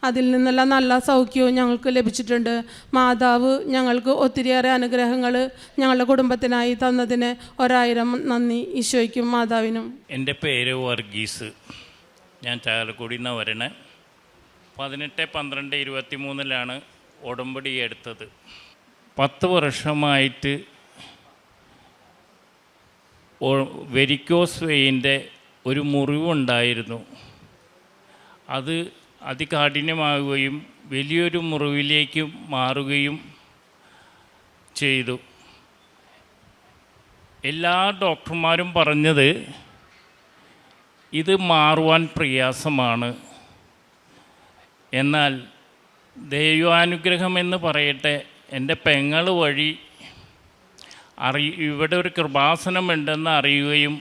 അതിൽ നിന്നെല്ലാം നല്ല സൗഖ്യവും ഞങ്ങൾക്ക് ലഭിച്ചിട്ടുണ്ട്. മാതാവ് ഞങ്ങൾക്ക് ഒത്തിരിയേറെ അനുഗ്രഹങ്ങൾ ഞങ്ങളുടെ കുടുംബത്തിനായി തന്നതിന് 1000 നന്ദി ഈശോയ്ക്കും മാതാവിനും. എൻ്റെ പേര് വർഗീസ്. ഞാൻ ചാലക്കുടിയിൽ നിന്ന് വരണേ. 18/12/23 ഉടമ്പടി എടുത്തത്. 10 വർഷമായിട്ട് വെരിക്കോസ് വെയിൻ്റെ ഒരു മുറിവുണ്ടായിരുന്നു. അത് അതികാഠിന്യമാവുകയും വലിയൊരു മുറിവിലേക്ക് മാറുകയും ചെയ്തു. എല്ലാ ഡോക്ടർമാരും പറഞ്ഞത് ഇത് മാറുവാൻ പ്രയാസമാണ്. എന്നാൽ ദൈവാനുഗ്രഹമെന്ന് പറയട്ടെ, എൻ്റെ പെങ്ങൾ വഴി ഇവിടെ ഒരു കൃപാസനമുണ്ടെന്ന് അറിയുകയും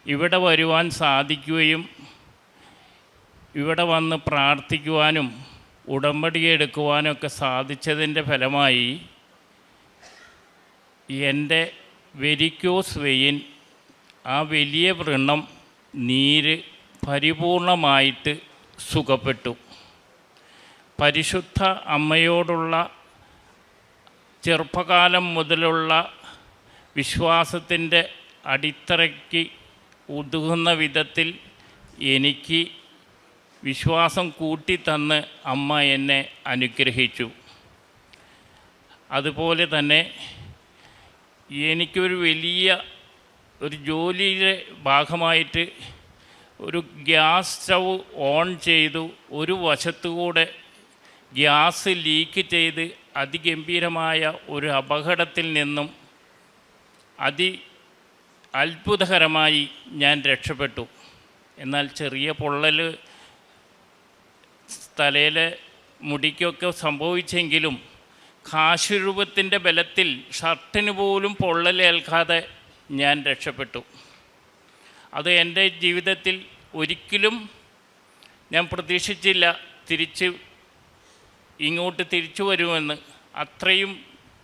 ഇവിടെ വരുവാൻ സാധിക്കുകയും ഇവിടെ വന്ന് പ്രാർത്ഥിക്കുവാനും ഉടമ്പടി എടുക്കുവാനൊക്കെ സാധിച്ചതിൻ്റെ ഫലമായി എൻ്റെ വെരിക്കോസ് വെയിൻ, ആ വലിയ വ്രണം, നീര് പരിപൂർണമായിട്ട് സുഖപ്പെട്ടു. പരിശുദ്ധ അമ്മയോടുള്ള ചെറുപ്പകാലം മുതലുള്ള വിശ്വാസത്തിൻ്റെ അടിത്തറയ്ക്ക് ഉതകുന്ന വിധത്തിൽ എനിക്ക് വിശ്വാസം കൂട്ടിത്തന്ന് അമ്മ എന്നെ അനുഗ്രഹിച്ചു. അതുപോലെ തന്നെ എനിക്കൊരു വലിയ ഒരു ജോലിയുടെ ഭാഗമായിട്ട് ഒരു ഗ്യാസ് സ്റ്റൗ ഓൺ ചെയ്തു, ഒരു വശത്തുകൂടെ ഗ്യാസ് ലീക്ക് ചെയ്ത് അതിഗംഭീരമായ ഒരു അപകടത്തിൽ നിന്നും അത്ഭുതകരമായി ഞാൻ രക്ഷപ്പെട്ടു. എന്നാൽ ചെറിയ പൊള്ളൽ തലയിലെ മുടിക്കൊക്കെ സംഭവിച്ചെങ്കിലും കാശുരൂപത്തിൻ്റെ ബലത്തിൽ ഷർട്ടിന് പോലും പൊള്ളലേൽക്കാതെ ഞാൻ രക്ഷപ്പെട്ടു. അത് എൻ്റെ ജീവിതത്തിൽ ഒരിക്കലും ഞാൻ പ്രതീക്ഷിച്ചില്ല ഇങ്ങോട്ട് തിരിച്ചു വരുമെന്ന്. അത്രയും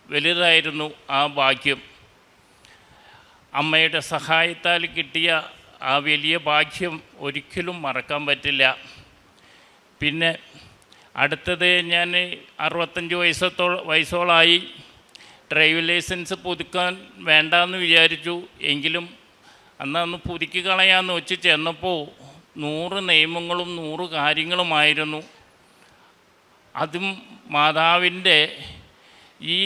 വലുതായിരുന്നു ആ ഭാഗ്യം. അമ്മയുടെ സഹായത്താൽ കിട്ടിയ ആ വലിയ ഭാഗ്യം ഒരിക്കലും മറക്കാൻ പറ്റില്ല. പിന്നെ അടുത്തത് ഞാൻ 65 വയസ്സോളായി. ഡ്രൈവിംഗ് ലൈസൻസ് പുതുക്കാൻ വേണ്ടാന്ന് വിചാരിച്ചു. എങ്കിലും അന്ന് പുതുക്കി കളയാമെന്ന് വെച്ച് ചെന്നപ്പോൾ 100 നിയമങ്ങളും 100 കാര്യങ്ങളുമായിരുന്നു. അതും മാതാവിൻ്റെ ഈ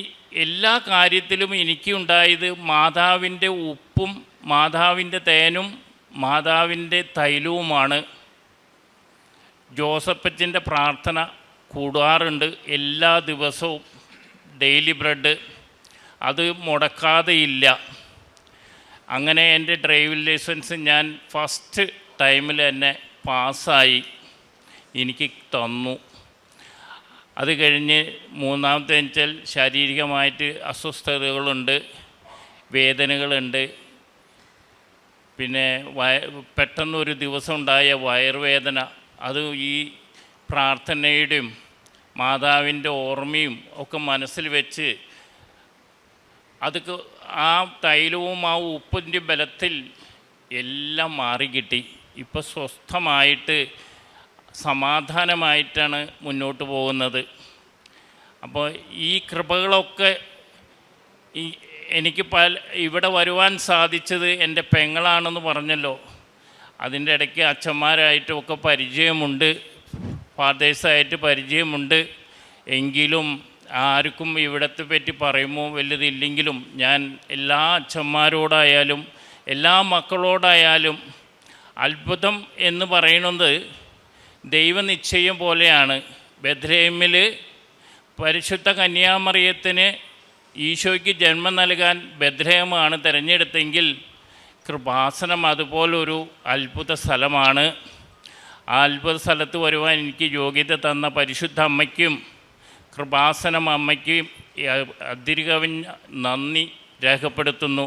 എല്ലാ കാര്യത്തിലും എനിക്കുണ്ടായത് മാതാവിൻ്റെ ഉപ്പും മാതാവിൻ്റെ തേനും മാതാവിൻ്റെ തൈലവുമാണ്. ജോസഫച്ചൻ്റെ പ്രാർത്ഥന കൂടാറുണ്ട് എല്ലാ ദിവസവും, ഡെയിലി ബ്രെഡ്, അത് മുടക്കാതെയില്ല. അങ്ങനെ എൻ്റെ ഡ്രൈവിംഗ് ലൈസൻസ് ഞാൻ ഫസ്റ്റ് ടൈമിൽ തന്നെ പാസ്സായി, എനിക്ക് തന്നു. അത് കഴിഞ്ഞ് മൂന്നാമത്തെ വെച്ചാൽ ശാരീരികമായിട്ട് അസ്വസ്ഥതകളുണ്ട്, വേദനകളുണ്ട്. പിന്നെ പെട്ടെന്നൊരു ദിവസം ഉണ്ടായ വയറുവേദന, അത് ഈ പ്രാർത്ഥനയുടെയും മാതാവിൻ്റെ ഓർമ്മയും ഒക്കെ മനസ്സിൽ വെച്ച് അതൊക്കെ ആ തൈലവും ആ ഉപ്പിൻ്റെ ബലത്തിൽ എല്ലാം മാറിക്കിട്ടി. ഇപ്പോൾ സ്വസ്ഥമായിട്ട് സമാധാനമായിട്ടാണ് മുന്നോട്ട് പോകുന്നത്. അപ്പോൾ ഈ കൃപകളൊക്കെ എനിക്ക് ഇവിടെ വരുവാൻ സാധിച്ചത് എൻ്റെ പെങ്ങളാണെന്ന് പറഞ്ഞല്ലോ. അതിൻ്റെ ഇടയ്ക്ക് അച്ഛന്മാരായിട്ടുമൊക്കെ പരിചയമുണ്ട്, ഫാദേഴ്സായിട്ട് പരിചയമുണ്ട്. എങ്കിലും ആർക്കും ഇവിടത്തെ പറ്റി പറയുമ്പോൾ വലുതില്ലെങ്കിലും ഞാൻ എല്ലാ അച്ഛന്മാരോടായാലും എല്ലാ മക്കളോടായാലും അത്ഭുതം എന്ന് പറയുന്നത് ദൈവനിശ്ചയം പോലെയാണ്. ബെത്ലഹേമിൽ പരിശുദ്ധ കന്യാമറിയത്തിന് ഈശോയ്ക്ക് ജന്മം നൽകാൻ ബെത്ലഹേമാണ് തിരഞ്ഞെടുത്തെങ്കിൽ കൃപാസനം അതുപോലൊരു അത്ഭുത സ്ഥലമാണ്. ആ അത്ഭുത സ്ഥലത്ത് വരുവാൻ എനിക്ക് യോഗ്യത തന്ന പരിശുദ്ധ അമ്മയ്ക്കും കൃപാസനം അമ്മയ്ക്കും അതിരുകവിഞ്ഞ നന്ദി രേഖപ്പെടുത്തുന്നു.